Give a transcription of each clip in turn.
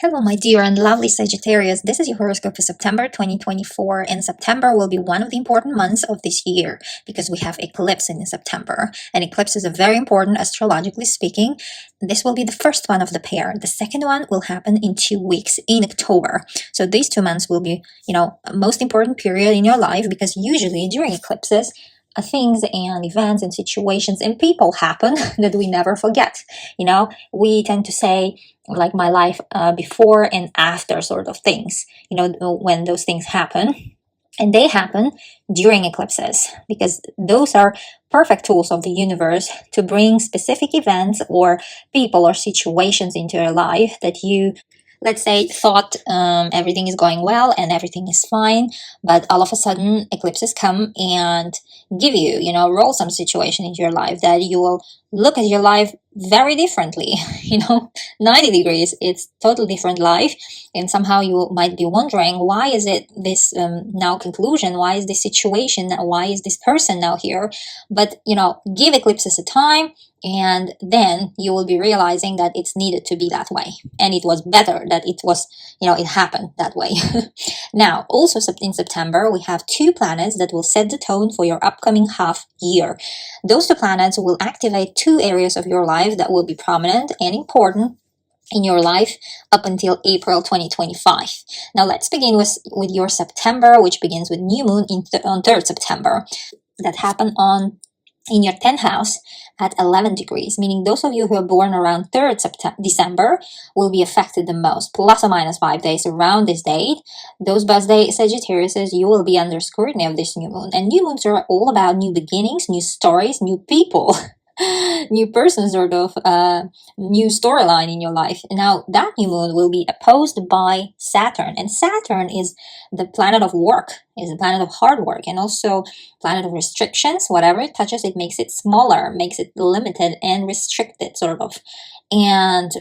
Hello, my dear and lovely Sagittarius. This is your horoscope for September 2024, and September will be one of the important months of this year because we have eclipse in September. And eclipses are very important astrologically speaking. This will be the first one of the pair. The second one will happen in 2 weeks in October. So these 2 months will be, most important period in your life because usually during eclipses, things and events and situations and people happen that we never forget. We tend to say like my life before and after sort of things, when those things happen. And they happen during eclipses because those are perfect tools of the universe to bring specific events or people or situations into your life that you, let's say, thought everything is going well and everything is fine, but all of a sudden eclipses come and give you, roll some situation into your life that you will look at your life very differently, 90 degrees. It's totally different life. And somehow you might be wondering, why is it this now conclusion? Why is this situation? Why is this person now here? But, give eclipses a time, and then you will be realizing that it's needed to be that way. And it was better that it was, it happened that way. Now, also in September, we have 2 planets that will set the tone for your upcoming half year. Those 2 planets will activate 2 areas of your life that will be prominent and important in your life up until April 2025. Now let's begin with your September, which begins with new moon on 3rd September. That happened in your 10th house at 11 degrees, meaning those of you who are born around 3rd December will be affected the most, plus or minus 5 days around this date. Those birthday Sagittariuses, you will be under scrutiny of this new moon. And new moons are all about new beginnings, new stories, new people. New person, sort of new storyline in your life. Now that new moon will be opposed by Saturn, and Saturn is the planet of work, is the planet of hard work, and also planet of restrictions. Whatever it touches, it makes it smaller, makes it limited and restricted, sort of. And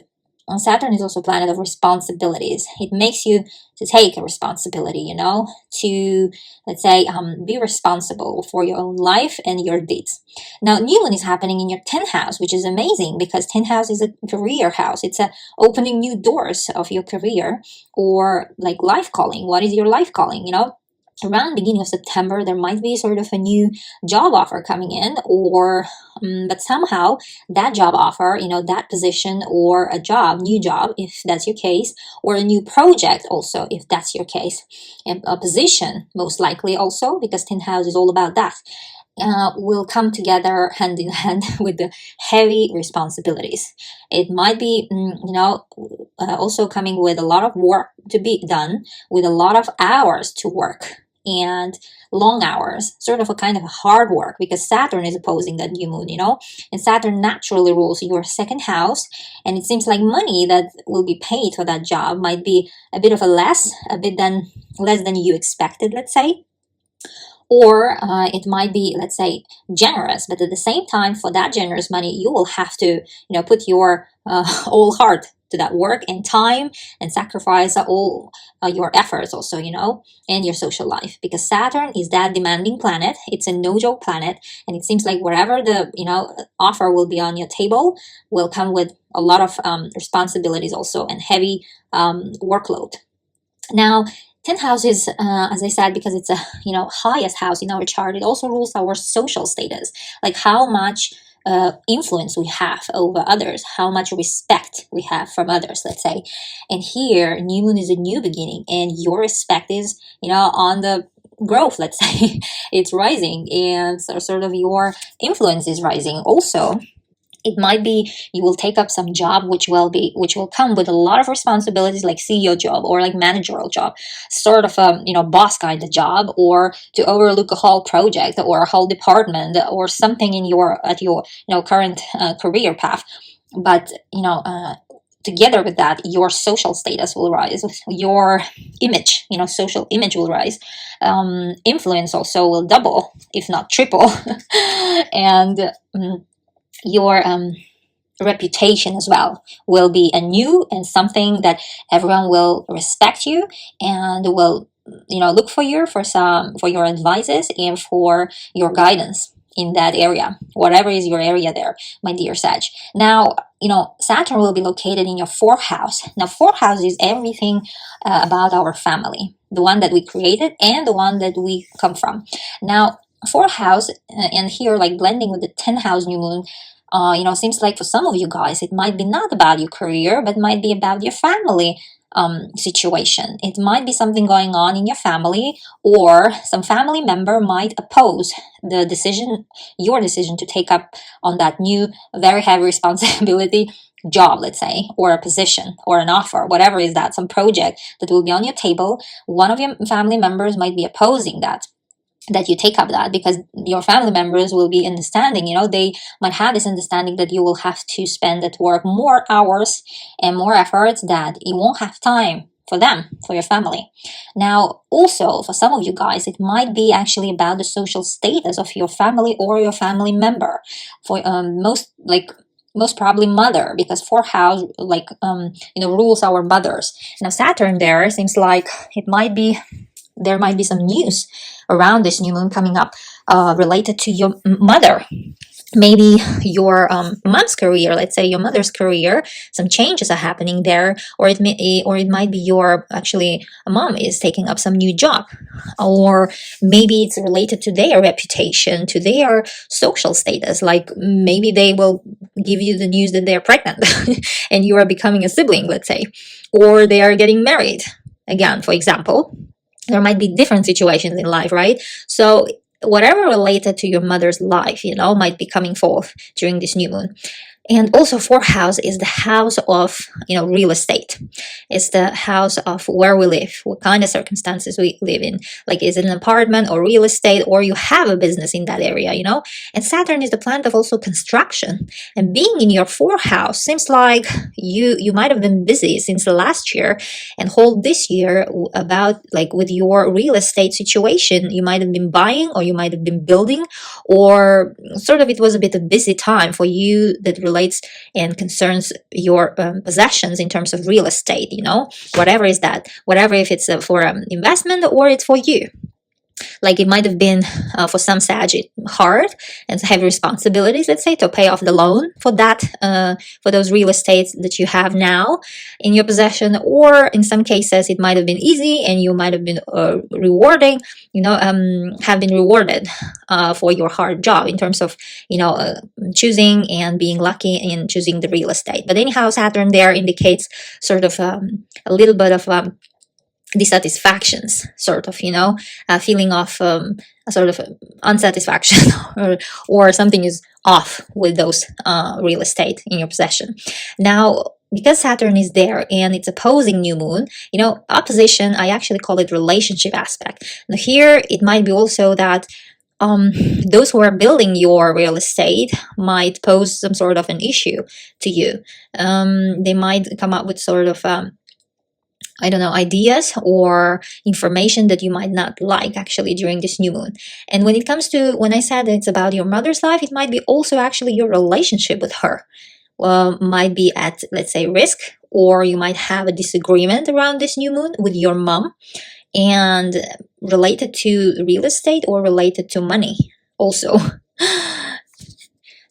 Saturn is also a planet of responsibilities. It makes you to take a responsibility, to, let's say, be responsible for your own life and your deeds. Now, new moon is happening in your 10th house, which is amazing because 10th house is a career house. It's opening new doors of your career or like life calling. What is your life calling, Around beginning of September, there might be sort of a new job offer coming in, or but somehow that job offer, that position or a job, new job, if that's your case, or a new project also, if that's your case, and a position most likely also, because 10th house is all about that, will come together hand in hand with the heavy responsibilities. It might be, also coming with a lot of work to be done, with a lot of hours to work and long hours, sort of a kind of hard work, because Saturn is opposing that new moon, and Saturn naturally rules your 2nd house, and it seems like money that will be paid for that job might be a bit less than you expected, let's say. Or it might be, let's say, generous, but at the same time, for that generous money, you will have to, put your whole heart to that work and time and sacrifice all your efforts also, and your social life, because Saturn is that demanding planet. It's a no-joke planet, and it seems like wherever the, offer will be on your table will come with a lot of responsibilities also and heavy workload. Now, 10th house is, as I said, because it's a, highest house in our chart, it also rules our social status, like how much influence we have over others, how much respect we have from others, let's say. And here, new moon is a new beginning, and your respect is, on the growth, let's say. It's rising, and so sort of your influence is rising also. It might be you will take up some job which will come with a lot of responsibilities, like CEO job or like managerial job, sort of a boss kind of job, or to overlook a whole project or a whole department or something in your current career path. But together with that, your social status will rise, your image, social image will rise, influence also will double, if not triple, and your reputation as well will be anew and something that everyone will respect you and will look for you for your advices and for your guidance. in that area, whatever is your area there, my dear Sag. Now, Saturn will be located in your fourth house. Now, fourth house is everything about our family, the one that we created and the one that we come from. Now, fourth house, and here like blending with the 10th house new moon, seems like for some of you guys, it might be not about your career, but might be about your family situation. It might be something going on in your family, or some family member might oppose your decision to take up on that new, very heavy responsibility job, let's say, or a position or an offer, whatever is that, some project that will be on your table. One of your family members might be opposing that you take up that, because your family members will be understanding, they might have this understanding that you will have to spend at work more hours and more efforts, that you won't have time for them, for your family. Now, also for some of you guys, it might be actually about the social status of your family or your family member. For most probably mother, because fourth house rules our mothers. Now, Saturn there seems like there might be some news around this new moon coming up related to your mother. Maybe your mom's career, let's say your mother's career, some changes are happening there, or it might be your mom is taking up some new job, or maybe it's related to their reputation, to their social status. Like maybe they will give you the news that they're pregnant and you are becoming a sibling, let's say, or they are getting married again, for example. There might be different situations in life, right? So whatever related to your mother's life, might be coming forth during this new moon. And also, fourth house is the house of, real estate. It's the house of where we live, what kind of circumstances we live in. Like, is it an apartment or real estate, or you have a business in that area, And Saturn is the planet of also construction. And being in your fourth house seems like you might have been busy since the last year and whole this year about with your real estate situation. You might have been buying, or you might have been building, or sort of it was a bit of busy time for you that relates and concerns your possessions in terms of real estate, whatever is that, whatever, if it's for investment or it's for you. Like it might have been for some Sag hard and heavy responsibilities, let's say, to pay off the loan for that, for those real estates that you have now in your possession. Or in some cases, it might have been easy and you might have been have been rewarded for your hard job in terms of, choosing and being lucky in choosing the real estate. But anyhow, Saturn there indicates sort of a little bit of dissatisfactions, sort of, a feeling of a sort of unsatisfaction or something is off with those real estate in your possession. Now, because Saturn is there and it's opposing new moon, opposition, I actually call it relationship aspect. Now here, it might be also that those who are building your real estate might pose some sort of an issue to you. They might come up with sort of ideas or information that you might not like actually during this new moon. And when it comes to, when I said it's about your mother's life, it might be also actually your relationship with her. Might be at, let's say, risk, or you might have a disagreement around this new moon with your mom, and related to real estate or related to money also.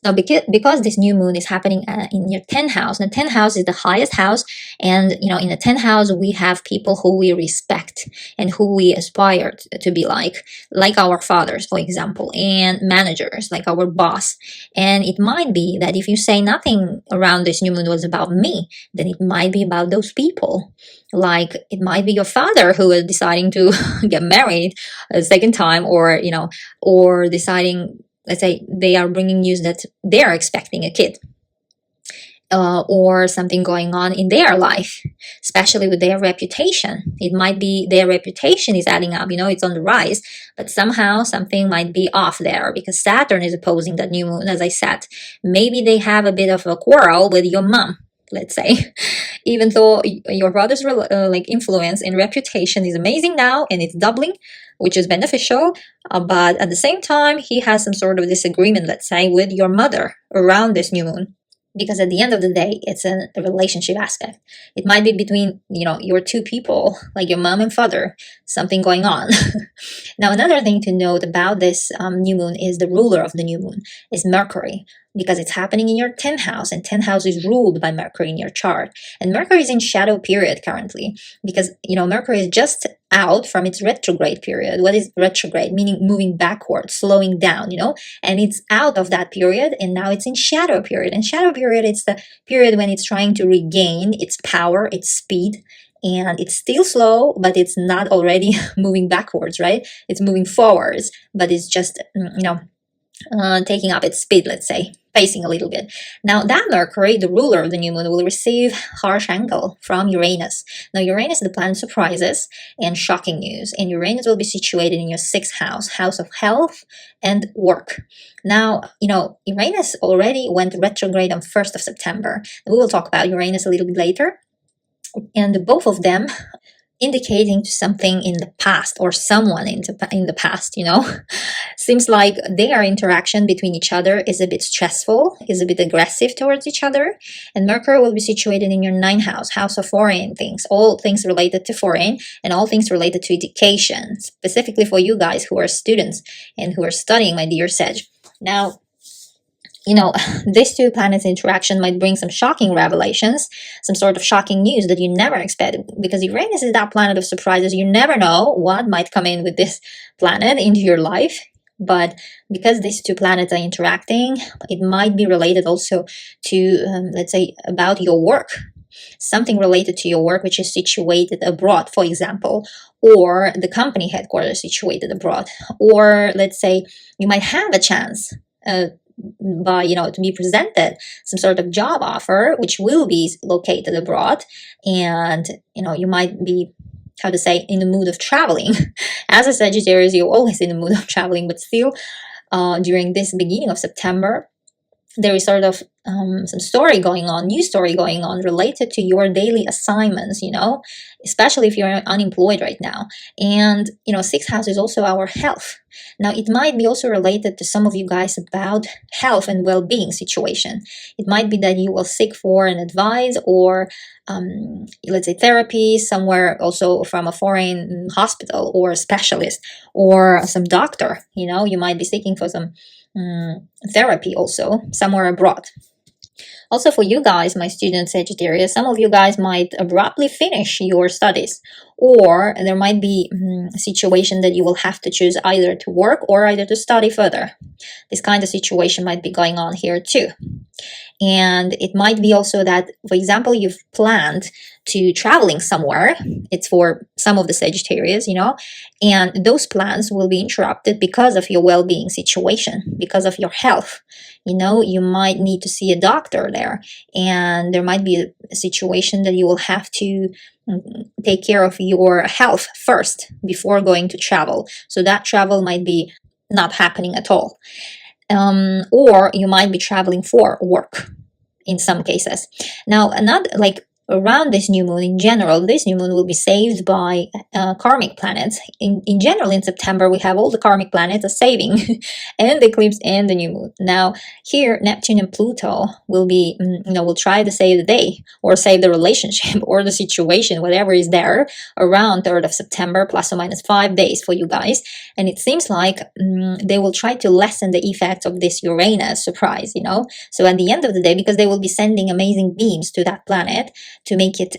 Now, because this new moon is happening in your 10th house, the 10th house is the highest house, and in the 10th house we have people who we respect and who we aspire to be like our fathers, for example, and managers, like our boss. And it might be that if you say nothing around this new moon was about me, then it might be about those people. Like it might be your father who is deciding to get married a second time, or deciding, let's say, they are bringing news that they are expecting a kid, or something going on in their life, especially with their reputation. It might be their reputation is adding up, it's on the rise, but somehow something might be off there because Saturn is opposing that new moon, as I said. Maybe they have a bit of a quarrel with your mom, let's say, even though your brother's influence and reputation is amazing now and it's doubling, which is beneficial, but at the same time, he has some sort of disagreement, let's say, with your mother around this new moon. because at the end of the day, it's a relationship aspect. It might be between, your two people, like your mom and father, something going on. Now, another thing to note about this new moon is the ruler of the new moon is Mercury, because it's happening in your 10th house, and 10th house is ruled by Mercury in your chart. And Mercury is in shadow period currently, because, Mercury is just out from its retrograde period. What is retrograde? Meaning moving backwards, slowing down, and it's out of that period, and now it's in shadow period. And shadow period, it's the period when it's trying to regain its power, its speed, and it's still slow, but it's not already moving backwards, right? It's moving forwards, but it's just, taking up its speed, let's say, pacing a little bit. Now, that Mercury, the ruler of the new moon, will receive harsh angle from Uranus. Now, Uranus is the planet of surprises and shocking news, and Uranus will be situated in your 6th house, house of health and work. Now, Uranus already went retrograde on 1st of September. We will talk about Uranus a little bit later. And both of them indicating to something in the past, or someone in the past, Seems like their interaction between each other is a bit stressful, is a bit aggressive towards each other. And Mercury will be situated in your 9th house, house of foreign things, all things related to foreign, and all things related to education, specifically for you guys who are students and who are studying, my dear Sag. Now, these two planets' interaction might bring some shocking revelations, some sort of shocking news that you never expected, because Uranus is that planet of surprises. You never know what might come in with this planet into your life. But because these two planets are interacting, it might be related also to, let's say, about your work. Something related to your work which is situated abroad, for example, or the company headquarters situated abroad. Or let's say you might have a chance to be presented some sort of job offer which will be located abroad, and you might be, in the mood of traveling. As a Sagittarius, you're always in the mood of traveling, but still during this beginning of September, there is sort of some story going on, new story going on related to your daily assignments, especially if you're unemployed right now. And, 6th house is also our health. Now, it might be also related to some of you guys about health and well-being situation. It might be that you will seek for an advice or, let's say, therapy somewhere, also from a foreign hospital or a specialist or some doctor. You might be seeking for some therapy also somewhere abroad. Also, for you guys, my students, Sagittarius, some of you guys might abruptly finish your studies, or there might be a situation that you will have to choose either to work or either to study further. This kind of situation might be going on here too. And it might be also that, for example, you've planned to traveling somewhere. It's for some of the Sagittarius, and those plans will be interrupted because of your well-being situation, because of your health. You might need to see a doctor there, and there might be a situation that you will have to take care of your health first before going to travel. So that travel might be not happening at all. Or you might be traveling for work in some cases. Now, around this new moon, in general, this new moon will be saved by karmic planets. In general, in September, we have all the karmic planets are saving and the eclipse and the new moon. Now, here, Neptune and Pluto will be, will try to save the day or save the relationship or the situation, whatever is there, around 3rd of September, plus or minus 5 days for you guys. And it seems like they will try to lessen the effects of this Uranus surprise, So at the end of the day, because they will be sending amazing beams to that planet, to make it,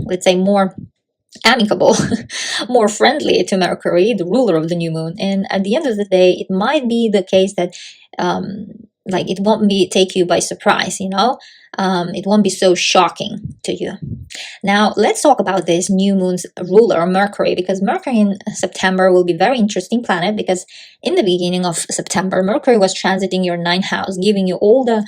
let's say, more amicable, more friendly to Mercury, the ruler of the new moon. And at the end of the day, it might be the case that it won't take you by surprise, it won't be so shocking to you. Now, let's talk about this new moon's ruler, Mercury, because Mercury in September will be a very interesting planet, because in the beginning of September, Mercury was transiting your 9th house, giving you all the,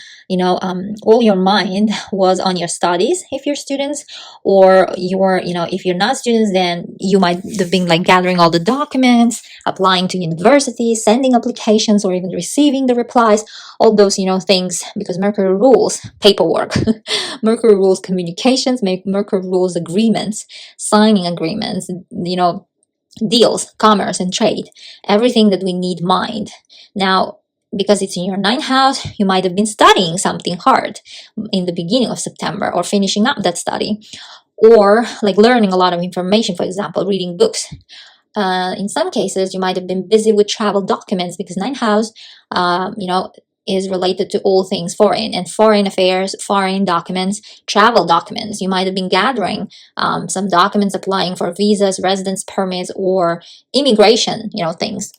all your mind was on your studies if you're students, or if you're not students, then you might have been gathering all the documents, applying to universities, sending applications, or even receiving the replies, all those, things, because Mercury rules paperwork. Mercury rules communications, Mercury rules agreements, signing agreements, deals, commerce and trade, everything that we need mind. Now, because it's in your ninth house, you might have been studying something hard in the beginning of September, or finishing up that study, or like learning a lot of information, for example, reading books. In some cases, you might have been busy with travel documents, because ninth house, is related to all things foreign and foreign affairs, foreign documents, travel documents. You might have been gathering some documents, applying for visas, residence permits, or immigration, things.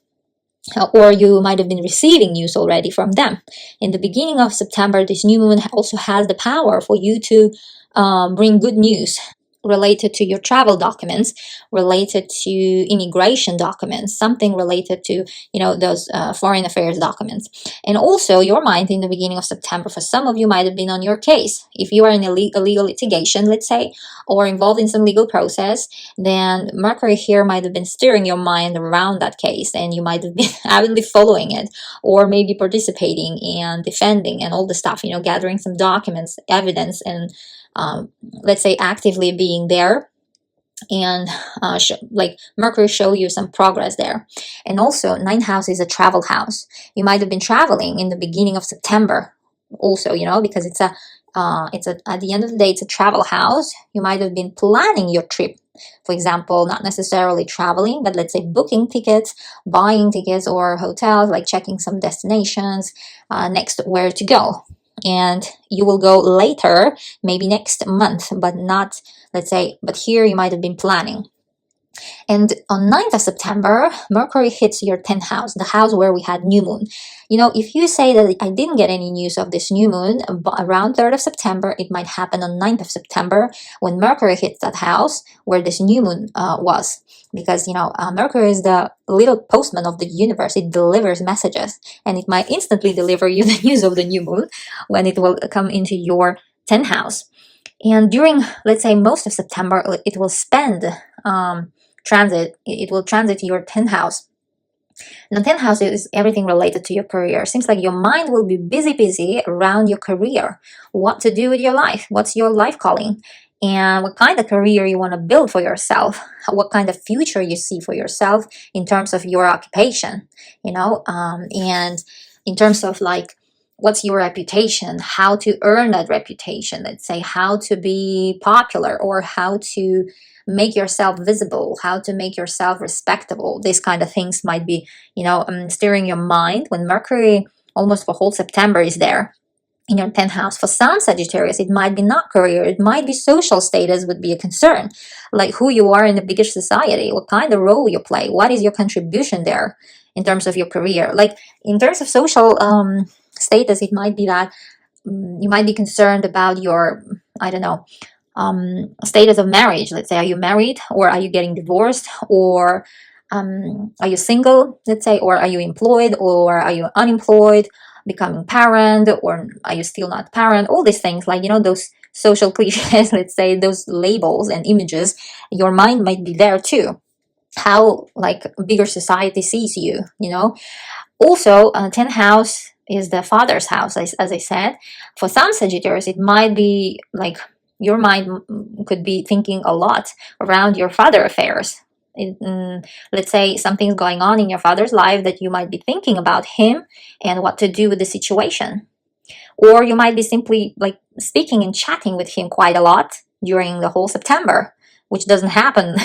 Or you might have been receiving news already from them. In the beginning of September, this new moon also has the power for you to bring good news related to your travel documents, related to immigration documents, something related to those foreign affairs documents. And also your mind in the beginning of September, for some of you, might have been on your case. If you are in a legal litigation, let's say, or involved in some legal process, then Mercury here might have been steering your mind around that case, and you might have been avidly following it, or maybe participating and defending and all the stuff, gathering some documents, evidence, and let's say actively being there, and like Mercury show you some progress there. And also ninth house is a travel house. You might have been traveling in the beginning of September also, because it's at the end of the day, it's a travel house. You might have been planning your trip, for example, not necessarily traveling, but let's say booking tickets, buying tickets, or hotels, like checking some destinations, next where to go. And you will go later, maybe next month, but not, let's say, but here you might have been planning. And on 9th of September, Mercury hits your 10th house, the house where we had new moon. If you say that I didn't get any news of this new moon around 3rd of September, it might happen on 9th of September when Mercury hits that house where this new moon was. Because, Mercury is the little postman of the universe. It delivers messages, and it might instantly deliver you the news of the new moon when it will come into your 10th house. And during, let's say, most of September, it will spend it will transit your 10th house. Now, 10th house is everything related to your career. Seems like your mind will be busy around your career. What to do with your life? What's your life calling? And what kind of career you want to build for yourself? What kind of future you see for yourself in terms of your occupation, and in terms of like, what's your reputation, how to earn that reputation, let's say, how to be popular, or how to make yourself visible, how to make yourself respectable. These kind of things might be, steering your mind when Mercury almost for whole September is there in your 10th house. For some Sagittarius, it might be not career, it might be social status would be a concern, like who you are in the bigger society, what kind of role you play, what is your contribution there in terms of your career. Like in terms of social status, it might be that you might be concerned about your, I don't know, status of marriage. Let's say, are you married, or are you getting divorced, or are you single, let's say, or are you employed, or are you unemployed, becoming parent, or are you still not parent? All these things, like those social cliches, let's say, those labels and images, your mind might be there too, how like bigger society sees you. Also 10th house is the father's house, as I said. For some Sagittarius, it might be like your mind could be thinking a lot around your father affairs. Let's say something's going on in your father's life that you might be thinking about him and what to do with the situation. Or you might be simply like speaking and chatting with him quite a lot during the whole September, which doesn't happen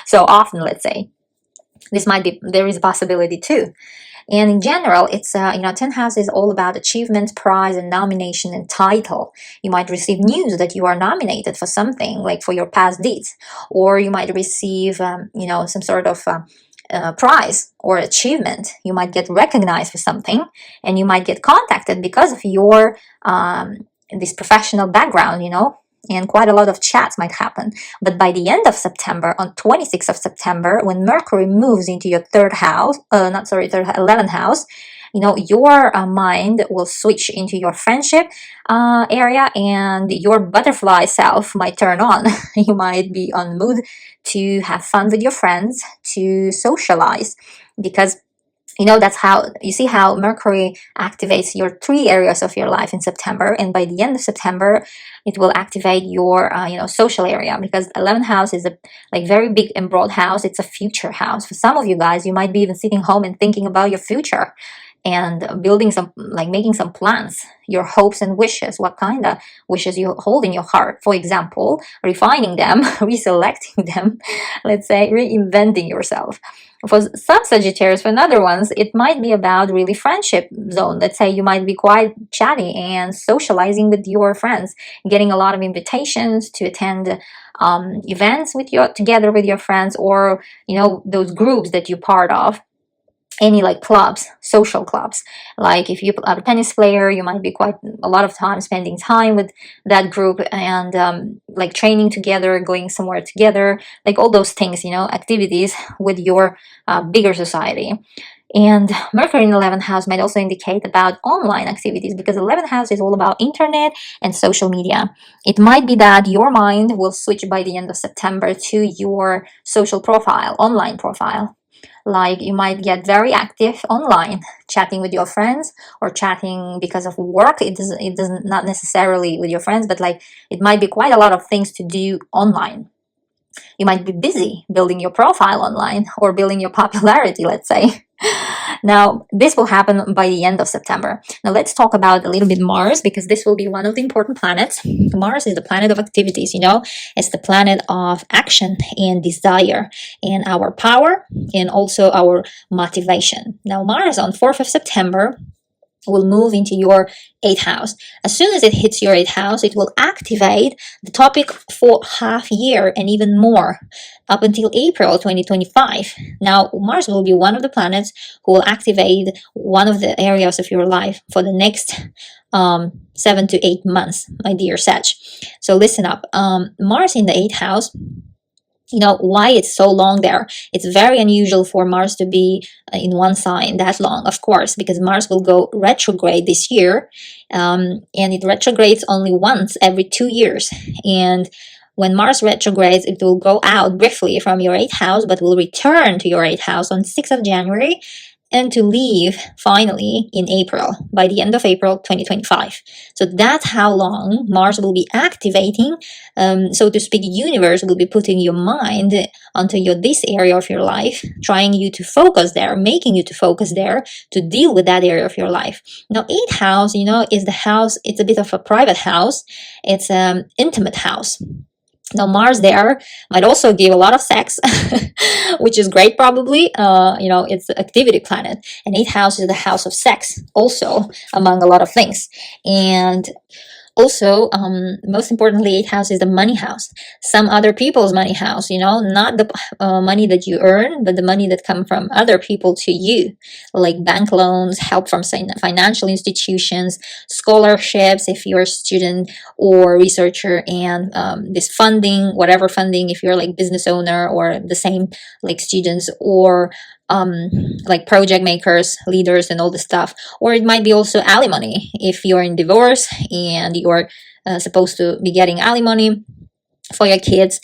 so often, let's say. There is a possibility too. And in general, it's 10th house is all about achievement, prize, and nomination and title. You might receive news that you are nominated for something, like for your past deeds, or you might receive some sort of prize or achievement. You might get recognized for something, and you might get contacted because of your this professional background, and quite a lot of chats might happen. But by the end of September, on 26th of September, when Mercury moves into your 11th house, your mind will switch into your friendship area, and your butterfly self might turn on. You might be on mood to have fun with your friends, to socialize, because that's how you see how Mercury activates your 3 areas of your life in September, and by the end of September, it will activate your social area, because 11th house is a very big and broad house. It's a future house. For some of you guys, you might be even sitting home and thinking about your future, and building some, like making some plans, your hopes and wishes, what kind of wishes you hold in your heart. For example, refining them, reselecting them, let's say reinventing yourself. For some Sagittarius, for another ones, it might be about really friendship zone. Let's say you might be quite chatty and socializing with your friends, getting a lot of invitations to attend events with your together with your friends, or those groups that you're part of, any like clubs, social clubs. Like if you are a tennis player, you might be quite a lot of time spending time with that group, and like training together, going somewhere together, like all those things, activities with your bigger society. And Mercury in the 11th house might also indicate about online activities, because the 11th house is all about internet and social media. It might be that your mind will switch by the end of September to your social profile, online profile. Like you might get very active online, chatting with your friends, or chatting because of work. It doesn't not necessarily with your friends, but like it might be quite a lot of things to do online. You might be busy building your profile online, or building your popularity, let's say. Now, this will happen by the end of September. Now, let's talk about a little bit Mars, because this will be one of the important planets. Mars is the planet of activities, it's the planet of action and desire, and our power, and also our motivation. Now, Mars on 4th of September will move into your 8th house. As soon as it hits your 8th house, it will activate the topic for half year and even more, up until April 2025. Now, Mars will be one of the planets who will activate one of the areas of your life for the next 7 to 8 months, my dear Sag. So listen up. Mars in the 8th house, why it's so long there. It's very unusual for Mars to be in one sign that long, of course, because Mars will go retrograde this year, and it retrogrades only once every 2 years. And when Mars retrogrades, it will go out briefly from your 8th house, but will return to your 8th house on 6th of January, and to leave finally in April, by the end of April 2025. So that's how long Mars will be activating. So to speak, universe will be putting your mind onto this area of your life, trying you to focus there, making you to focus there, to deal with that area of your life. Now, 8th house, is the house, it's a bit of a private house. It's an intimate house. Now, Mars there might also give a lot of sex, which is great probably. It's the activity planet. And 8th house is the house of sex also, among a lot of things. And also, most importantly, 8th house is the money house. Some other people's money house, not the money that you earn, but the money that comes from other people to you, like bank loans, help from financial institutions, scholarships if you're a student or researcher, and this funding, whatever funding, if you're like business owner, or the same like students, or like project makers, leaders, and all this stuff. Or it might be also alimony if you're in divorce and you're supposed to be getting alimony for your kids.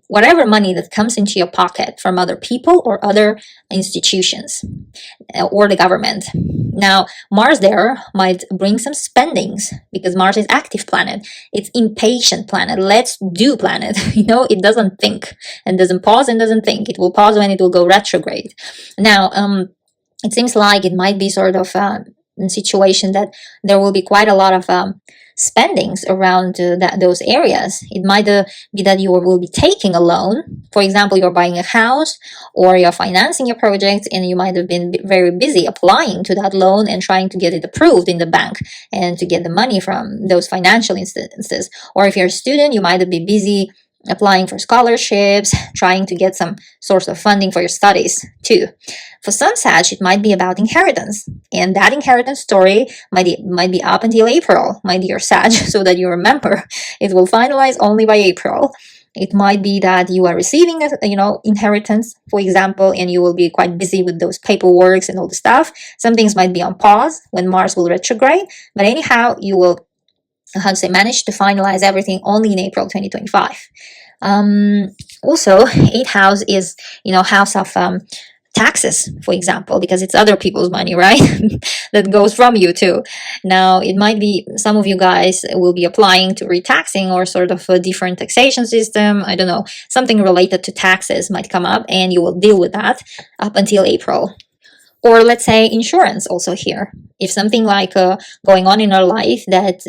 Whatever money that comes into your pocket from other people or other institutions, or the government. Now, Mars there might bring some spendings, because Mars is active planet. It's impatient planet. Let's do planet. It doesn't think, and doesn't pause, and doesn't think. It will pause when it will go retrograde. Now, it seems like it might be sort of a situation that there will be quite a lot of spendings around those areas. It might be that you will be taking a loan. For example, you're buying a house, or you're financing your project, and you might have been very busy applying to that loan and trying to get it approved in the bank, and to get the money from those financial instances. Or if you're a student, you might be busy applying for scholarships, trying to get some source of funding for your studies too. For some Sag, it might be about inheritance, and that inheritance story might be up until April, my dear Sag, so that you remember it will finalize only by April. It might be that you are receiving inheritance, for example, and you will be quite busy with those paperwork and all the stuff. Some things might be on pause when Mars will retrograde, but anyhow, you will manage to finalize everything only in April 2025. Also, 8th house is house of taxes, for example, because it's other people's money, right? That goes from you too. Now, it might be some of you guys will be applying to retaxing, or sort of a different taxation system. I don't know, something related to taxes might come up, and you will deal with that up until April. Or let's say insurance also here. If something like going on in our life that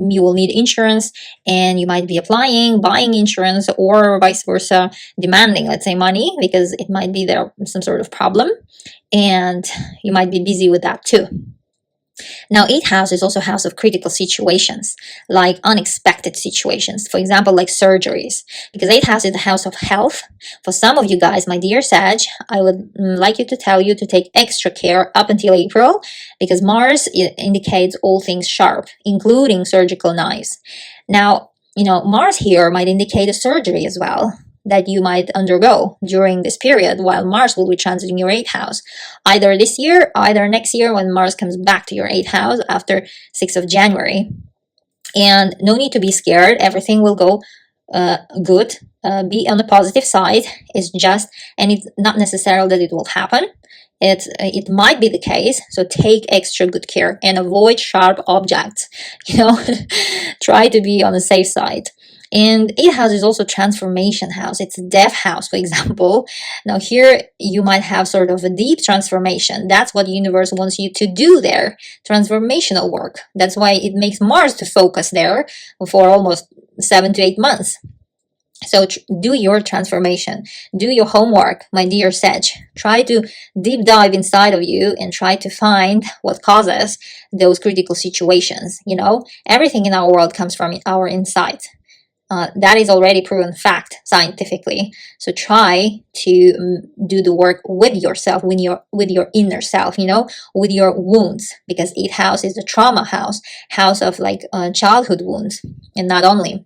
you will need insurance, and you might be applying, buying insurance, or vice versa, demanding, let's say, money because it might be there some sort of problem, and you might be busy with that too. Now, 8th house is also a house of critical situations, like unexpected situations, for example, like surgeries, because 8th house is the house of health. For some of you guys, my dear Sag, I would like you to tell you to take extra care up until April, because Mars indicates all things sharp, including surgical knives. Now, Mars here might indicate a surgery as well that you might undergo during this period while Mars will be transiting your 8th house, either this year, either next year when Mars comes back to your 8th house after 6th of January. And no need to be scared, everything will go good. Be on the positive side. It's just, and it's not necessarily that it will happen. It might be the case, so take extra good care and avoid sharp objects. Try to be on the safe side. And 8th house is also transformation house. It's a death house, for example. Now here you might have sort of a deep transformation. That's what the universe wants you to do there. Transformational work. That's why it makes Mars to focus there for almost 7 to 8 months. So do your transformation. Do your homework, my dear Sag. Try to deep dive inside of you and try to find what causes those critical situations. Everything in our world comes from our inside. That is already proven fact scientifically. So try to do the work with yourself, with your inner self, with your wounds, because 8th house is the trauma house of like childhood wounds, and not only.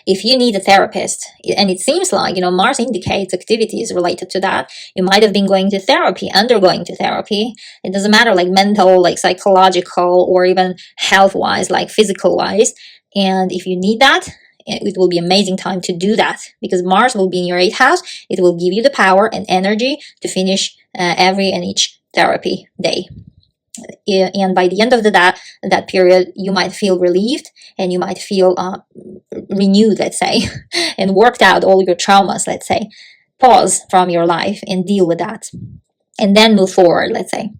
If you need a therapist, and it seems like, Mars indicates activities related to that, you might have been going to therapy, undergoing to therapy. It doesn't matter, like mental, like psychological, or even health-wise, like physical-wise. And if you need that, it will be an amazing time to do that, because Mars will be in your 8th house. It will give you the power and energy to finish every and each therapy day. And by the end of that period, you might feel relieved, and you might feel renewed, let's say, and worked out all your traumas, let's say. Pause from your life and deal with that, and then move forward, let's say.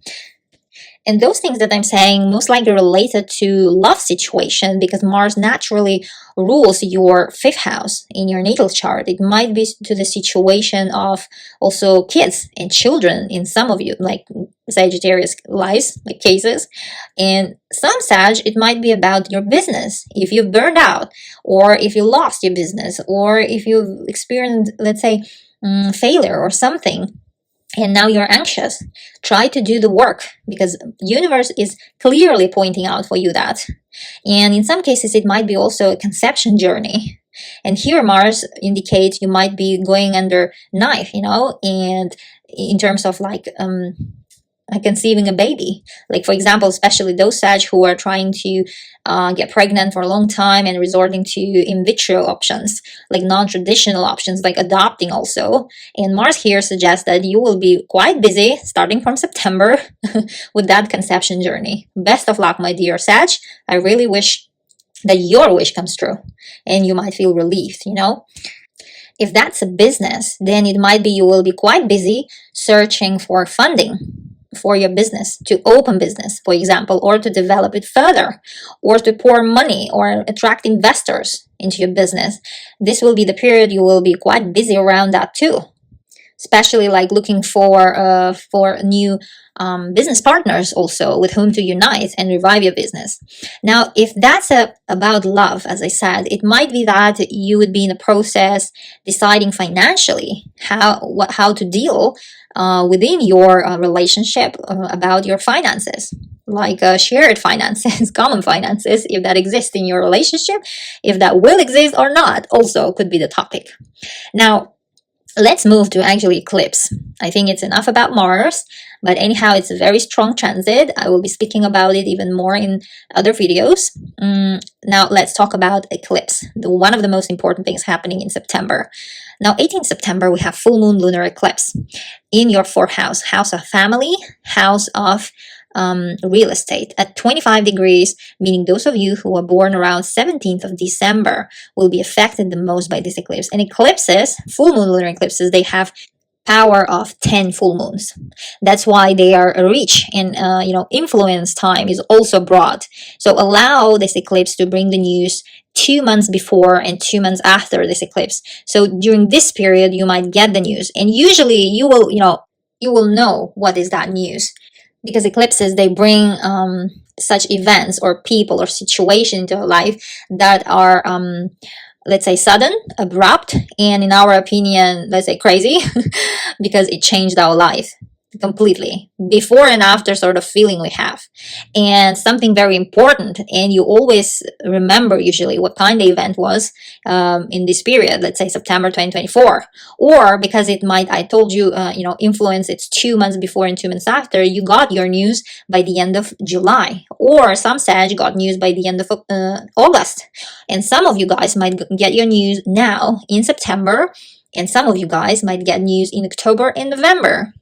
And those things that I'm saying most likely related to love situation, because Mars naturally rules your 5th house in your natal chart. It might be to the situation of also kids and children in some of you, like Sagittarius lives, like cases. And some Sag, it might be about your business. If you've burned out, or if you lost your business, or if you've experienced, let's say, failure or something, and now you're anxious, try to do the work, because universe is clearly pointing out for you that. And in some cases, it might be also a conception journey. And here Mars indicates you might be going under knife, and in terms of like conceiving a baby. Like, for example, especially those Sag who are trying to get pregnant for a long time and resorting to in vitro options, like non-traditional options, like adopting also. And Mars here suggests that you will be quite busy starting from September with that conception journey. Best of luck, my dear Sag. I really wish that your wish comes true and you might feel relieved, If that's a business, then it might be you will be quite busy searching for funding for your business, to open business, for example, or to develop it further, or to pour money or attract investors into your business. This will be the period you will be quite busy around that too, especially like looking for new business partners also with whom to unite and revive your business. Now, if that's about love, as I said, it might be that you would be in a process deciding financially how to deal within your relationship about your finances, like shared finances, common finances, if that exists in your relationship, if that will exist or not, also could be the topic. Now, let's move to actually eclipse. I think it's enough about Mars, but anyhow, it's a very strong transit. I will be speaking about it even more in other videos. Now, let's talk about eclipse, one of the most important things happening in September. Now, 18th September, we have full moon lunar eclipse in your 4th house, house of family, house of real estate at 25 degrees, meaning those of you who are born around 17th of December will be affected the most by this eclipse. And eclipses, full moon lunar eclipses, they have power of 10 full moons. That's why they are rich, and influence time is also broad. So allow this eclipse to bring the news 2 months before and 2 months after this eclipse. So during this period you might get the news, and usually you will know what is that news, because eclipses, they bring such events or people or situation into our life that are let's say sudden, abrupt, and in our opinion, let's say crazy, because it changed our life completely, before and after sort of feeling we have. And something very important, and you always remember usually what kind of event was in this period, let's say September 2024, or because it might, I told you, influence, it's 2 months before and 2 months after, you got your news by the end of July, or some Sag got news by the end of August, and some of you guys might get your news now in September, and some of you guys might get news in October and November.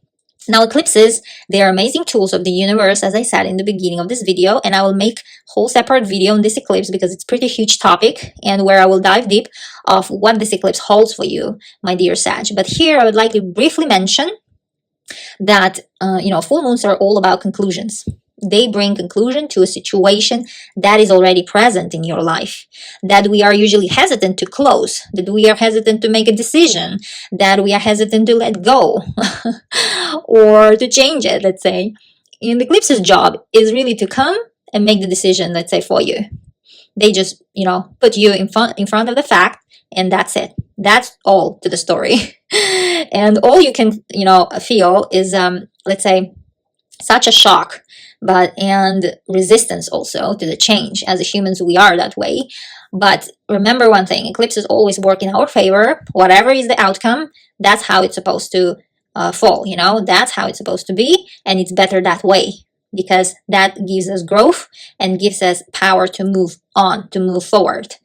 Now, eclipses, they are amazing tools of the universe, as I said in the beginning of this video, and I will make a whole separate video on this eclipse because it's a pretty huge topic, and where I will dive deep of what this eclipse holds for you, my dear Sag. But here I would like to briefly mention that full moons are all about conclusions. They bring conclusion to a situation that is already present in your life, that we are usually hesitant to close, that we are hesitant to make a decision, that we are hesitant to let go or to change it, let's say. And the eclipse's job is really to come and make the decision, let's say, for you. They just, put you in front of the fact, and that's it. That's all to the story. And all you can, feel is, let's say, such a shock, and resistance also to the change. As humans, we are that way. But remember one thing, eclipses always work in our favor. Whatever is the outcome, that's how it's supposed to fall, that's how it's supposed to be, and it's better that way, because that gives us growth and gives us power to move on, to move forward.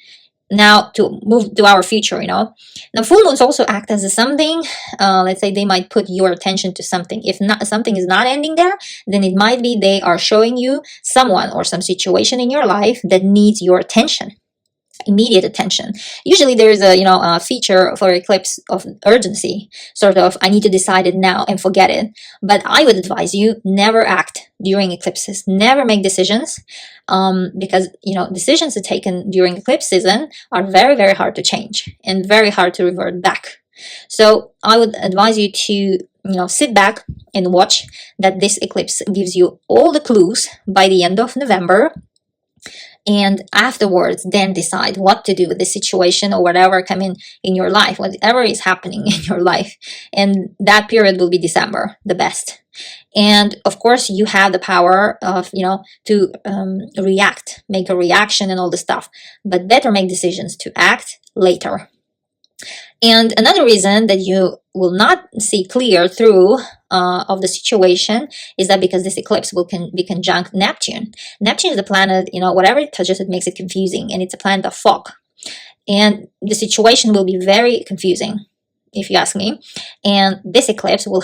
Now, to move to our future, Now, full moons also act as something, let's say they might put your attention to something. If not, something is not ending there, then it might be they are showing you someone or some situation in your life that needs your attention, immediate attention. Usually there's a feature for eclipse of urgency, sort of, I need to decide it now and forget it. But I would advise you never act during eclipses, never make decisions, because decisions that taken during eclipse season are very, very hard to change and very hard to revert back. So I would advise you to sit back and watch that this eclipse gives you all the clues by the end of November, and afterwards then decide what to do with the situation or whatever come in your life, whatever is happening in your life. And that period will be December, the best. And of course you have the power of to react, make a reaction and all the stuff, but better make decisions to act later. And another reason that you will not see clear through of the situation is that because this eclipse will be conjunct Neptune. Neptune is the planet, whatever it touches, it makes it confusing, and it's a planet of fog. And the situation will be very confusing, if you ask me. And this eclipse will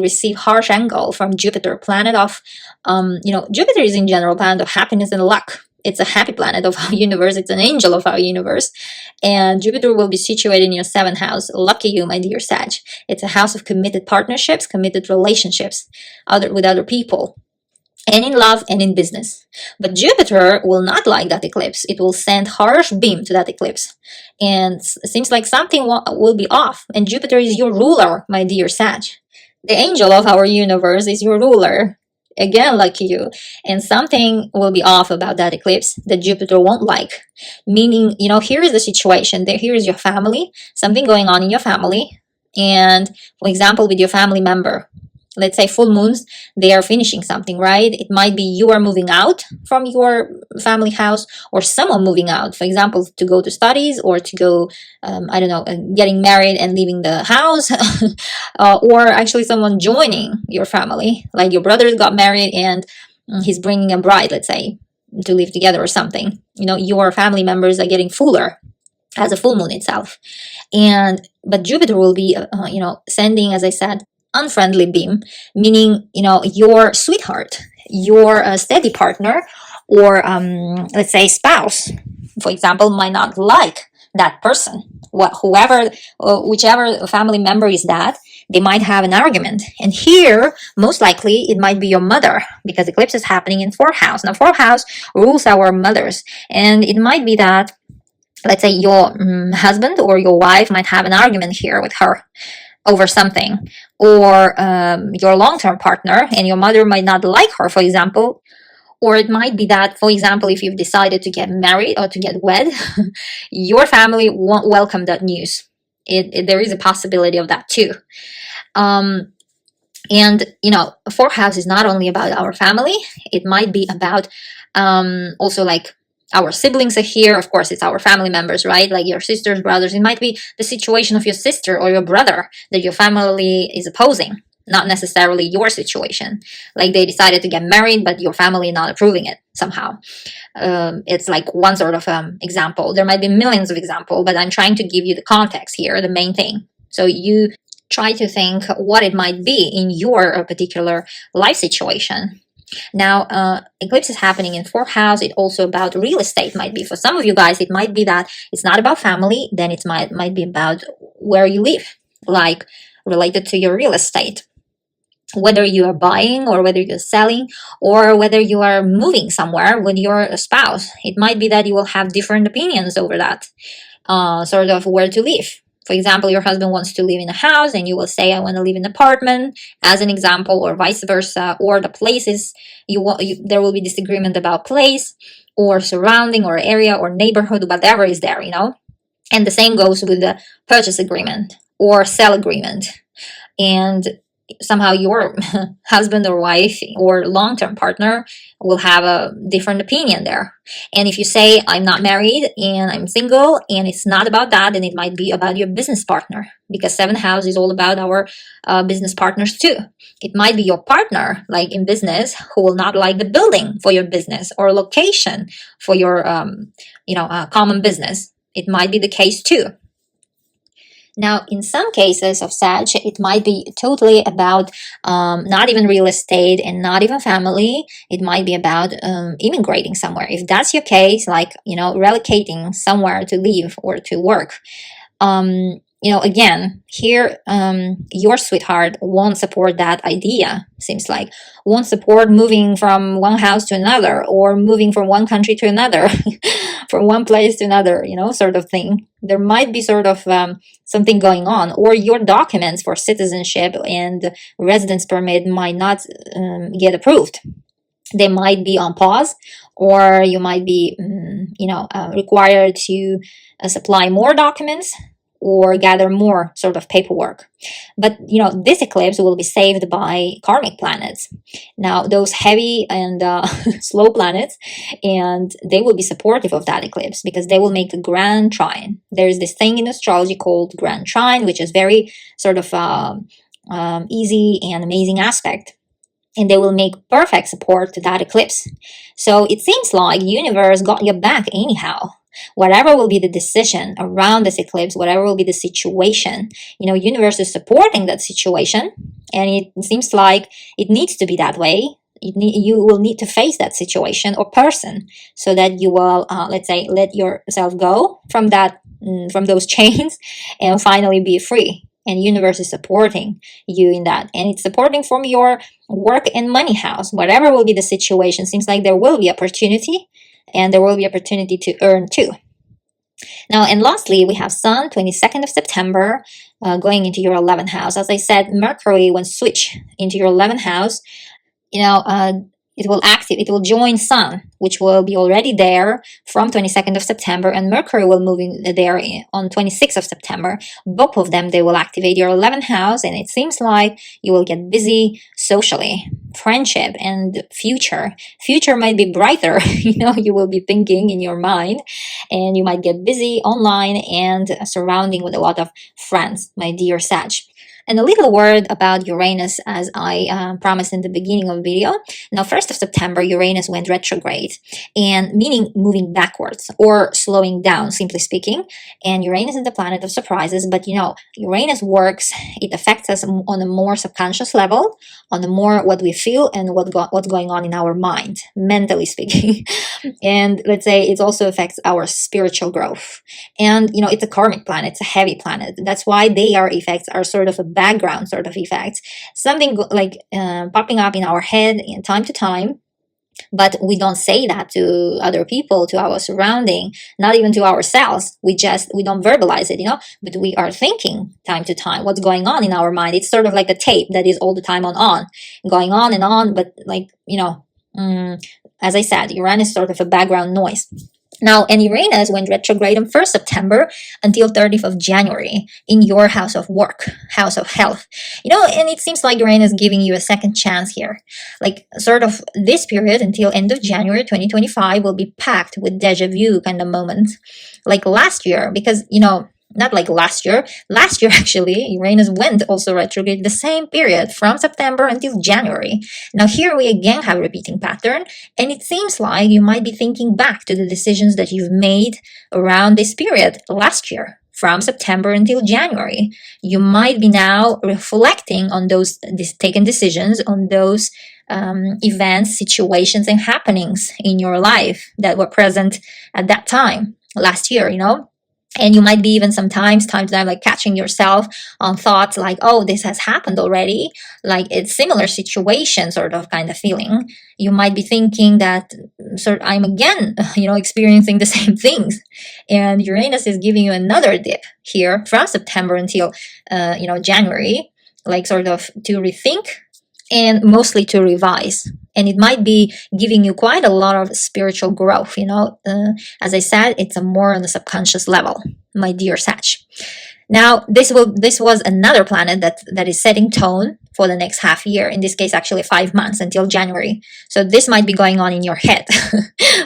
receive harsh angle from Jupiter, planet of, Jupiter is in general planet of happiness and luck. It's a happy planet of our universe. It's an angel of our universe. And Jupiter will be situated in your 7th house. Lucky you, my dear Sag. It's a house of committed partnerships, committed relationships with other people, and in love and in business. But Jupiter will not like that eclipse. It will send harsh beam to that eclipse. And it seems like something will be off. And Jupiter is your ruler, my dear Sag. The angel of our universe is your ruler. Again, lucky you. And something will be off about that eclipse that Jupiter won't like. Meaning, here is the situation. Here is your family. Something going on in your family. And, for example, with your family member. Let's say full moons, they are finishing something, right? It might be you are moving out from your family house, or someone moving out, for example, to go to studies, or to go, getting married and leaving the house, or actually someone joining your family, like your brother got married and he's bringing a bride, let's say, to live together or something. Your family members are getting fuller as a full moon itself. But Jupiter will be, sending, as I said, unfriendly beam, meaning your sweetheart, your steady partner, or let's say spouse, for example, might not like that person, whichever family member is that, They might have an argument. And here, most likely, it might be your mother, because eclipse is happening in fourth house. Now, fourth house rules our mothers. And it might be that, let's say, your husband or your wife might have an argument here with her over something, or your long-term partner, and your mother might not like her, for example. Or it might be that, for example, if you've decided to get married or to get wed, your family won't welcome that news. There is a possibility of that too. And, fourth house is not only about our family, it might be about also like our siblings are here. Of course, it's our family members, right? Like your sisters, brothers. It might be the situation of your sister or your brother that your family is opposing, not necessarily your situation. Like they decided to get married, but your family not approving it somehow. It's like one sort of example. There might be millions of examples, but I'm trying to give you the context here, the main thing. So you try to think what it might be in your particular life situation. Now, eclipse is happening in fourth house. It's also about real estate. Might be for some of you guys, it might be that it's not about family, then it might be about where you live, like related to your real estate. Whether you are buying or whether you're selling or whether you are moving somewhere with your spouse. It might be that you will have different opinions over that, sort of where to live. For example, your husband wants to live in a house and you will say, I want to live in an apartment, as an example, or vice versa. Or the places, there will be disagreement about place or surrounding or area or neighborhood, whatever is there, And the same goes with the purchase agreement or sell agreement. And somehow your husband or wife or long-term partner will have a different opinion there. And if you say, I'm not married and I'm single and it's not about that, then it might be about your business partner, because seventh house is all about our business partners too. It might be your partner, like in business, who will not like the building for your business or location for your common business. It might be the case too. Now, in some cases of Sag, it might be totally about not even real estate and not even family. It might be about immigrating somewhere. If that's your case, like, relocating somewhere to live or to work. Again, here, your sweetheart won't support that idea, seems like. Won't support moving from one house to another or moving from one country to another, from one place to another, sort of thing. There might be sort of something going on, or your documents for citizenship and residence permit might not get approved. They might be on pause, or you might be, required to supply more documents or gather more sort of paperwork. But, this eclipse will be saved by karmic planets. Now, those heavy and slow planets, and they will be supportive of that eclipse because they will make the grand trine. There's this thing in astrology called grand trine, which is very sort of easy and amazing aspect. And they will make perfect support to that eclipse. So it seems like universe got your back anyhow. Whatever will be the decision around this eclipse, whatever will be the situation, universe is supporting that situation, and it seems like it needs to be that way. You will need to face that situation or person so that you will, let's say, let yourself go from those chains and finally be free. And universe is supporting you in that, and it's supporting from your work and money house. Whatever will be the situation, seems like there will be opportunity. And there will be opportunity to earn too. Now, and lastly, we have Sun, 22nd of September, going into your 11th house. As I said, Mercury, when switch into your 11th house, it will join Sun, which will be already there from 22nd of September, and Mercury will move in there on 26th of September. Both of them, they will activate your 11th house, and it seems like you will get busy socially, friendship, and future. Future might be brighter, you will be thinking in your mind, and you might get busy online and surrounding with a lot of friends, my dear Sag. And a little word about Uranus, as I promised in the beginning of the video. Now, 1st of September, Uranus went retrograde, and meaning moving backwards or slowing down, simply speaking. And Uranus is the planet of surprises, but Uranus works, it affects us on a more subconscious level, on the more what we feel and what's going on in our mind, mentally speaking. And let's say it also affects our spiritual growth. And, it's a karmic planet, it's a heavy planet. That's why their effects are sort of a background sort of effects, something like popping up in our head in time to time, but we don't say that to other people, to our surrounding, not even to ourselves. We don't verbalize it, but we are thinking time to time what's going on in our mind. It's sort of like a tape that is all the time on, going on and on, but like, as I said, Uranus is sort of a background noise. Now, and Uranus went retrograde on 1st September until 30th of January in your house of work, house of health. And it seems like Uranus is giving you a second chance here. Like, sort of this period until end of January 2025 will be packed with deja vu kind of moments. Like last year, because, not like last year actually, Uranus went also retrograde the same period from September until January. Now here we again have a repeating pattern, and it seems like you might be thinking back to the decisions that you've made around this period last year, from September until January. You might be now reflecting on those taken decisions, on those events, situations, and happenings in your life that were present at that time last year, And you might be even time to time, like catching yourself on thoughts like, oh, this has happened already. Like it's similar situation sort of kind of feeling. You might be thinking that I'm again, experiencing the same things. And Uranus is giving you another dip here from September until, January, like sort of to rethink and mostly to revise. And it might be giving you quite a lot of spiritual growth, as I said, it's more on the subconscious level, my dear Sag. Now, this was another planet that is setting tone for the next half year. In this case, actually 5 months until January. So this might be going on in your head,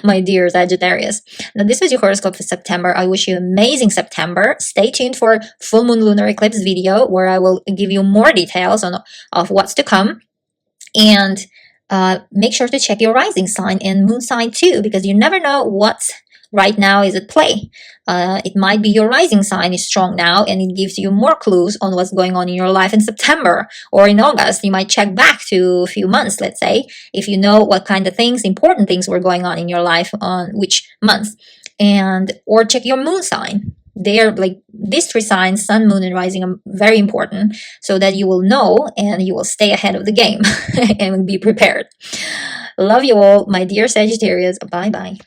my dear Sagittarius. Now, this was your horoscope for September. I wish you an amazing September. Stay tuned for full moon lunar eclipse video, where I will give you more details of what's to come. And make sure to check your rising sign and moon sign too, because you never know what right now is at play. It might be your rising sign is strong now, and it gives you more clues on what's going on in your life in September or in August. You might check back to a few months, let's say, if you know what kind of things, important things were going on in your life on which month, or check your moon sign. They are like these 3 signs, sun, moon, and rising, are very important, so that you will know and you will stay ahead of the game and be prepared. Love you all, my dear Sagittarius. Bye bye.